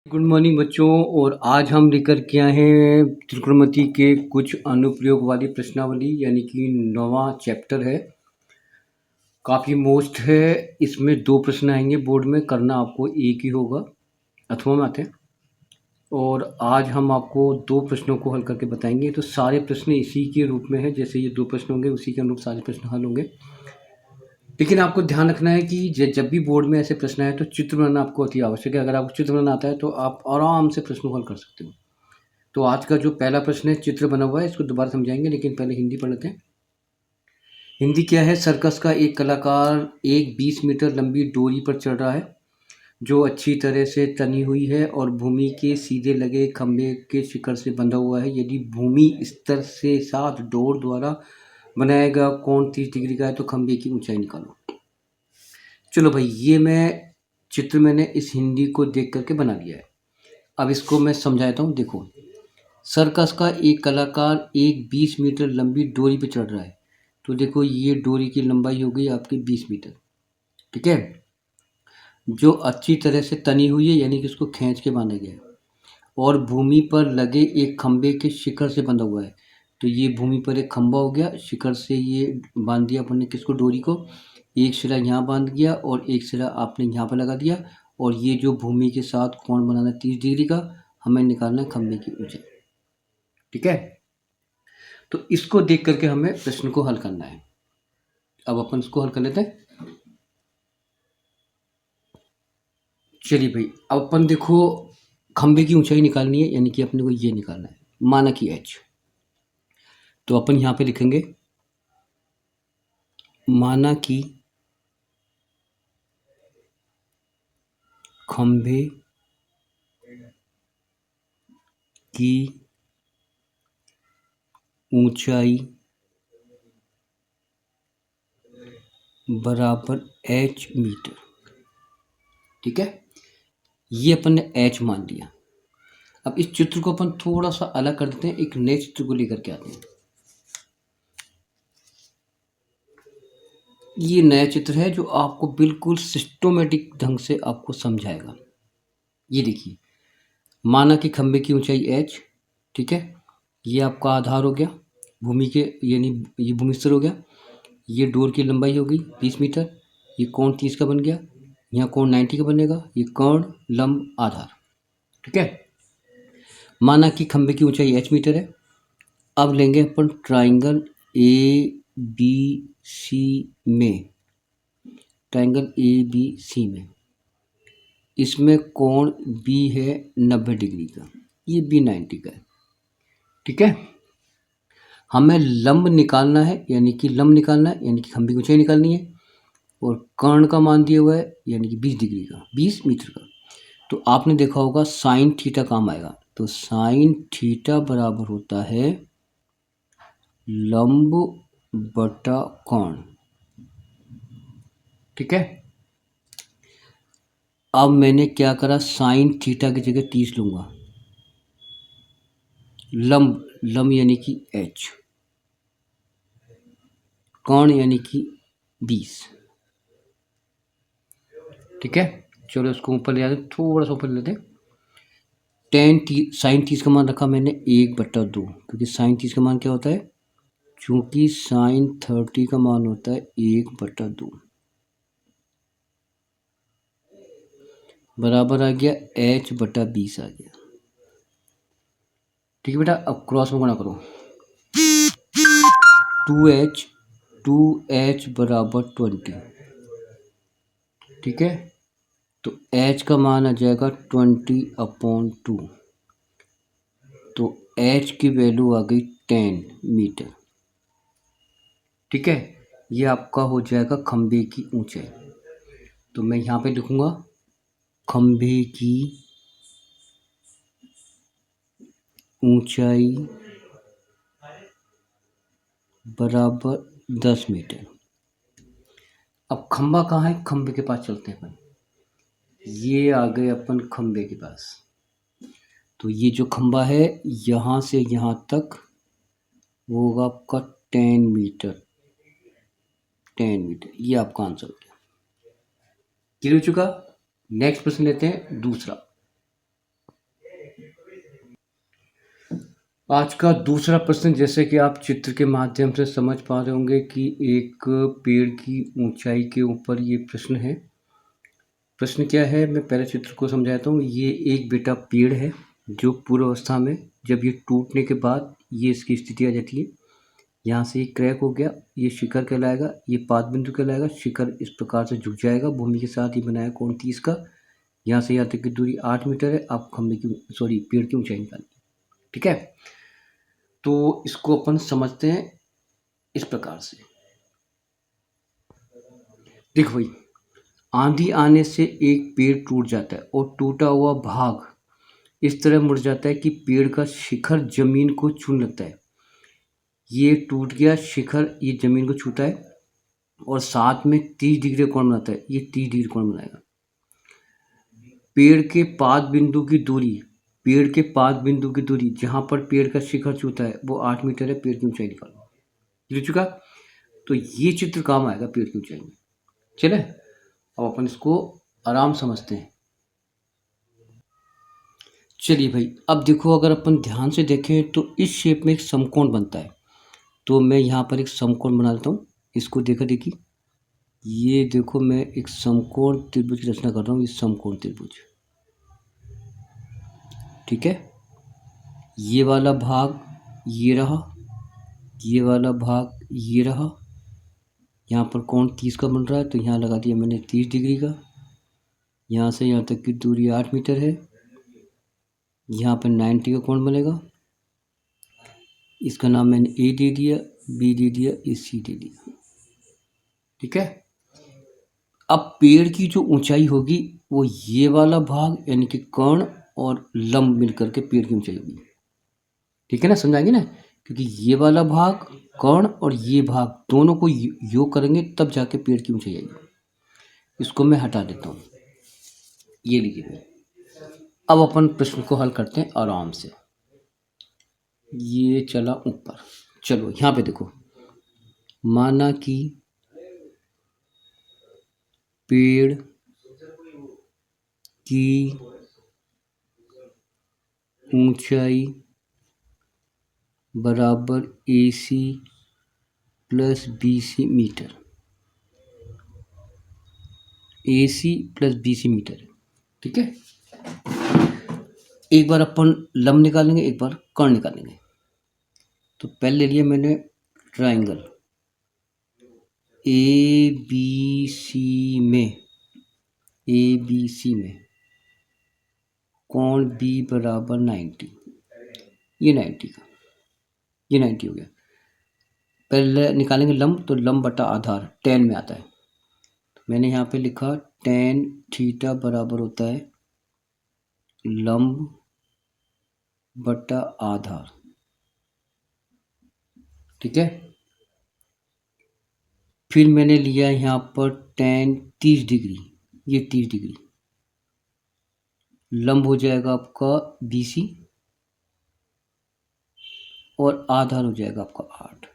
Good morning बच्चों। और आज हम लेकर के आए हैं त्रिकोणमिति के कुछ अनुप्रयोग वाली प्रश्नावली, यानी कि 9वां चैप्टर है। काफ़ी मोस्ट है। इसमें 2 प्रश्न आएंगे बोर्ड में, करना आपको एक ही होगा, अथवा में आते हैं। और आज हम आपको 2 प्रश्नों को हल करके बताएंगे। तो सारे प्रश्न इसी के रूप में है, जैसे ये 2 प्रश्न होंगे उसी के अनुरूप सारे प्रश्न हल होंगे। लेकिन आपको ध्यान रखना है कि जब भी बोर्ड में ऐसे प्रश्न आए तो चित्र बनाना आपको अति आवश्यक है। अगर आपको चित्र बनाना आता है तो आप आराम से प्रश्न को हल कर सकते हो। तो आज का जो पहला प्रश्न है, चित्र बना हुआ है, इसको दोबारा समझाएंगे, लेकिन पहले हिंदी पढ़ लेते हैं। हिंदी क्या है? सर्कस का एक कलाकार एक 20 मीटर लंबी डोरी पर चढ़ रहा है जो अच्छी तरह से तनी हुई है और भूमि के सीधे लगे खंभे के शिखर से बंधा हुआ है। यदि भूमि स्तर से साथ डोर द्वारा बनाया गया कोण 30 डिग्री का है तो खंभे की ऊंचाई निकालो। चलो भाई, ये मैं चित्र मैंने इस हिंदी को देख करके बना लिया है। अब इसको मैं समझाता हूँ। देखो, सर्कस का एक कलाकार एक 20 मीटर लंबी डोरी पे चढ़ रहा है। तो देखो, ये डोरी की लंबाई हो गई आपकी 20 मीटर, ठीक है, जो अच्छी तरह से तनी हुई है, यानी कि उसको खींच के बांधा गया है, और भूमि पर लगे एक खंभे के शिखर से बंधा हुआ है। तो ये भूमि पर एक खंभा हो गया, शिखर से ये बांध दिया अपन ने किसको? डोरी को। एक सिरा यहाँ बांध दिया और एक सिरा आपने यहाँ पर लगा दिया। और ये जो भूमि के साथ कोण बनाना है 30 डिग्री का, हमें निकालना है खंभे की ऊंचाई, ठीक है। तो इसको देख करके हमें प्रश्न को हल करना है। अब अपन इसको हल कर लेते हैं। चलिए भाई, अब अपन देखो, खंभे की ऊंचाई निकालनी है, यानी कि अपने को ये निकालना है, माना कि h। तो अपन यहाँ पे लिखेंगे माना कि खंभे की ऊंचाई बराबर h मीटर, ठीक है। ये अपन ने h मान लिया। अब इस चित्र को अपन थोड़ा सा अलग कर देते हैं, एक नए चित्र को लेकर के आते हैं। ये नया चित्र है जो आपको बिल्कुल सिस्टोमेटिक ढंग से आपको समझाएगा। ये देखिए, माना कि खंभे की ऊंचाई h, ठीक है, ये आपका आधार हो गया भूमि के, यानी ये भूमि स्तर हो गया। ये डोर की लंबाई हो गई 20 मीटर। ये कोण 30 का बन गया, यहाँ कोण 90 का बनेगा। ये कर्ण लंब आधार, ठीक है। माना कि खंभे की ऊंचाई h मीटर है। अब लेंगे अपन ट्राइंगल ए बी सी में, ट्राइंगल ए बी सी में इसमें कोण बी है 90 डिग्री का, ये बी 90 का है, ठीक है। हमें लंब निकालना है, यानी कि लंब निकालना है, यानी कि खंभे की ऊंचाई निकालनी है। और कर्ण का मान दिया हुआ है, यानी कि 20 डिग्री का, 20 मीटर का। तो आपने देखा होगा साइन थीटा काम आएगा। तो साइन थीटा बराबर होता है लंब बटा कोण, ठीक है। अब मैंने क्या करा, साइन थीटा की जगह 30 लूंगा। लंब लंब यानी कि h, कोण यानी कि 20, ठीक है। चलो इसको ऊपर ले आते, थोड़ा सा ऊपर लेते हैं। साइन 30 का मान रखा मैंने 1/2, क्योंकि साइन 30 का मान क्या होता है? चूंकि साइन 30 का मान होता है 1/2, बराबर आ गया h/20 आ गया, ठीक है बेटा। अब क्रॉस में गुणा करो, 2h बराबर 20, ठीक है। तो h का मान आ जाएगा 20/2। तो h की वैल्यू आ गई 10 मीटर, ठीक है। ये आपका हो जाएगा खंभे की ऊंचाई। तो मैं यहाँ पे लिखूंगा खंभे की ऊंचाई बराबर 10 मीटर। अब खंभा कहाँ है? खंभे के पास चलते हैं अपन। ये आ गए अपन खंभे के पास। तो ये जो खंभा है यहाँ से यहाँ तक वो होगा आपका 10 मीटर, 10 मीटर। ये आपका आंसर हो गया। क्लियर हो चुका। नेक्स्ट प्रश्न लेते हैं दूसरा। आज का दूसरा प्रश्न, जैसे कि आप चित्र के माध्यम से समझ पा रहे होंगे कि एक पेड़ की ऊंचाई के ऊपर ये प्रश्न है। प्रश्न क्या है, मैं पहले चित्र को समझाता हूँ। ये एक बेटा पेड़ है जो पूर्व अवस्था में, जब ये टूटने के बाद ये इसकी स्थिति आ जाती है। यहाँ से ये क्रैक हो गया, ये शिखर कहलाएगा, ये पाद बिंदु कहलाएगा। शिखर इस प्रकार से झुक जाएगा भूमि के साथ, ही बनाया कोण 30 का। यहाँ से यहाँ तक की दूरी 8 मीटर है। आप खंभे की पेड़ की ऊंचाई निकालिए। ठीक है, तो इसको अपन समझते हैं इस प्रकार से। देखो भाई, आंधी आने से एक पेड़ टूट जाता है और टूटा हुआ भाग इस तरह मुड़ जाता है कि पेड़ का शिखर जमीन को छूने लगता है। ये टूट गया शिखर, ये जमीन को छूता है और साथ में 30 डिग्री कोण बनाता है। ये 30 डिग्री कोण बनाएगा। पेड़ के पाद बिंदु की दूरी, पेड़ के पाद बिंदु की दूरी जहाँ पर पेड़ का शिखर छूता है वो 8 मीटर है। पेड़ की ऊंचाई निकालो। मिल चुका। तो ये चित्र काम आएगा पेड़ की ऊंचाई में। चले, अब अपन इसको आराम समझते हैं। चलिए भाई, अब देखो, अगर अपन ध्यान से देखें तो इस शेप में एक समकोण बनता है। तो मैं यहाँ पर एक समकोण बना लेता हूँ। इसको देखा देखी, ये देखो, मैं एक समकोण त्रिभुज की रचना कर रहा हूँ। ये समकोण त्रिभुज, ठीक है। ये वाला भाग ये रहा, ये वाला भाग ये रहा। यहाँ पर कोण 30 का बन रहा है, तो यहाँ लगा दिया मैंने 30 डिग्री का। यहाँ से यहाँ तक की दूरी 8 मीटर है। यहाँ पर 90 का कोण बनेगा। इसका नाम मैंने ए दे दिया, बी दे दिया, ए सी दे दिया। ठीक है। अब पेड़ की जो ऊंचाई होगी वो ये वाला भाग यानी कि कर्ण और लंब मिलकर के पेड़ की ऊंचाई होगी। ठीक है ना, समझाएंगे ना, क्योंकि ये वाला भाग कर्ण और ये भाग दोनों को योग करेंगे तब जाके पेड़ की ऊंचाई आएगी। इसको मैं हटा देता हूँ, ये लीजिए। अब अपन प्रश्न को हल करते हैं आराम से। ये चला ऊपर। चलो यहाँ पे देखो, माना कि पेड़ की ऊंचाई बराबर AC plus BC metre. AC plus BC metre, ठीक है। एक बार अपन लंब निकालेंगे, एक बार कर्ण निकालेंगे। तो पहले लिए मैंने ट्राइंगल ABC में, ABC में कोण B बराबर 90। ये 90 का, ये 90 हो गया। पहले निकालेंगे लंब, तो लंब बटा आधार tan में आता है। तो मैंने यहाँ पे लिखा tan थीटा बराबर होता है लंब बटा आधार। ठीक है। फिर मैंने लिया यहाँ पर tan 30 डिग्री, ये 30 डिग्री। लंब हो जाएगा आपका BC और आधार हो जाएगा आपका 8।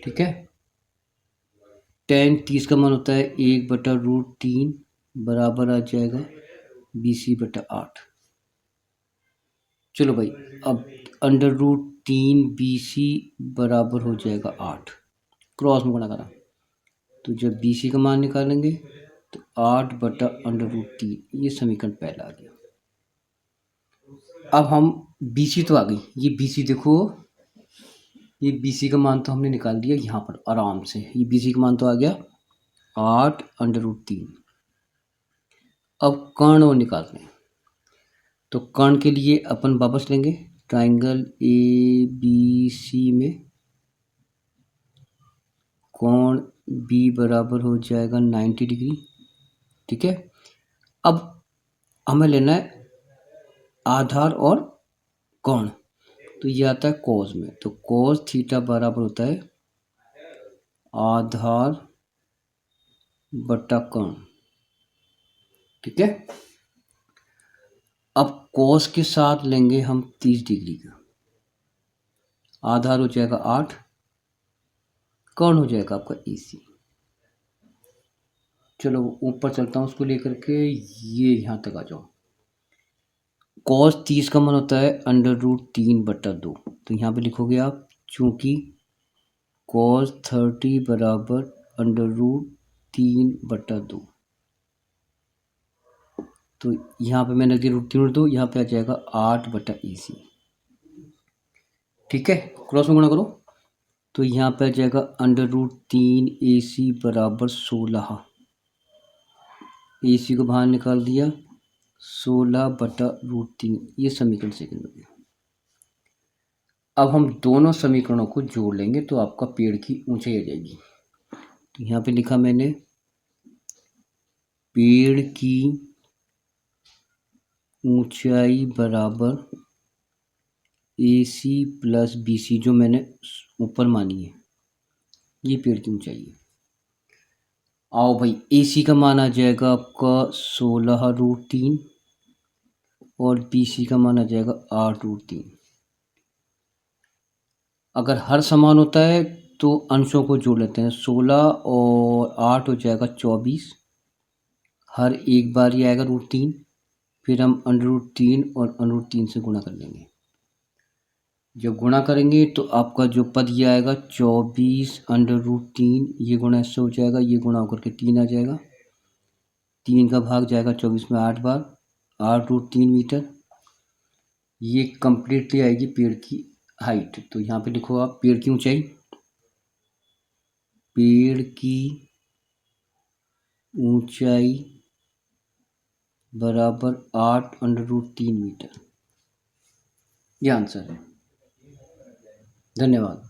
ठीक है। tan 30 का मान होता है 1/√3 बराबर आ जाएगा BC बटा 8। चलो भाई, अब √3 BC बराबर हो जाएगा 8। क्रॉस में गुणा करा, तो जब BC का मान निकालेंगे तो 8/√3। ये समीकरण पहला आ गया। अब हम BC तो आ गई, ये BC देखो, ये BC का मान तो हमने निकाल दिया यहाँ पर आराम से। ये BC का मान तो आ गया 8/√3। अब कर्ण और निकालते हैं। तो कर्ण के लिए अपन वापस लेंगे ट्राइंगल ABC में कोण B बराबर हो जाएगा 90 डिग्री। ठीक है। अब हमें लेना है आधार और कोण, तो ये आता है कोस में। तो कोस थीटा बराबर होता है आधार बटा कोण। ठीक है। अब कोस के साथ लेंगे हम 30 डिग्री का। आधार हो जाएगा 8, कोण हो जाएगा आपका AC। चलो ऊपर चलता हूँ उसको लेकर के, ये यहाँ तक आ जाओ। कॉस 30 का मान होता है √3/2। तो यहाँ पे लिखोगे आप, चूंकि कॉस 30 बराबर √3/2, तो यहाँ पे मैंने दिया √3/2, यहाँ पे आ जाएगा 8/AC। ठीक है, क्रॉस में गुणा करो तो यहाँ पे आ जाएगा √3AC बराबर 16। AC को बाहर निकाल दिया, 16/√3, ये समीकरण सेकंड हो गया। अब हम दोनों समीकरणों को जोड़ लेंगे तो आपका पेड़ की ऊंचाई आ जाएगी। तो यहाँ पे लिखा मैंने, पेड़ की ऊंचाई बराबर AC प्लस BC, जो मैंने ऊपर मानी है, ये पेड़ की ऊंचाई है। आओ भाई, AC का मान आ जाएगा आपका 16√3 और BC का मान आ जाएगा 8√3। अगर हर समान होता है तो अंशों को जोड़ लेते हैं, 16 और 8 हो जाएगा 24, हर एक बार ही आएगा √3, फिर हम √3 और √3 से गुणा कर लेंगे। जब गुणा करेंगे तो आपका जो पद ये आएगा 24/√3, ये गुणा इससे हो जाएगा, ये गुणा होकर के 3 आ जाएगा, 3 का भाग जाएगा 24 में 8 बार, 8√3 मीटर। ये कंप्लीटली आएगी पेड़ की हाइट। तो यहाँ पे लिखो आप, पेड़ की ऊंचाई, पेड़ की ऊंचाई बराबर 8/√3 मीटर। ये आंसर है। धन्यवाद।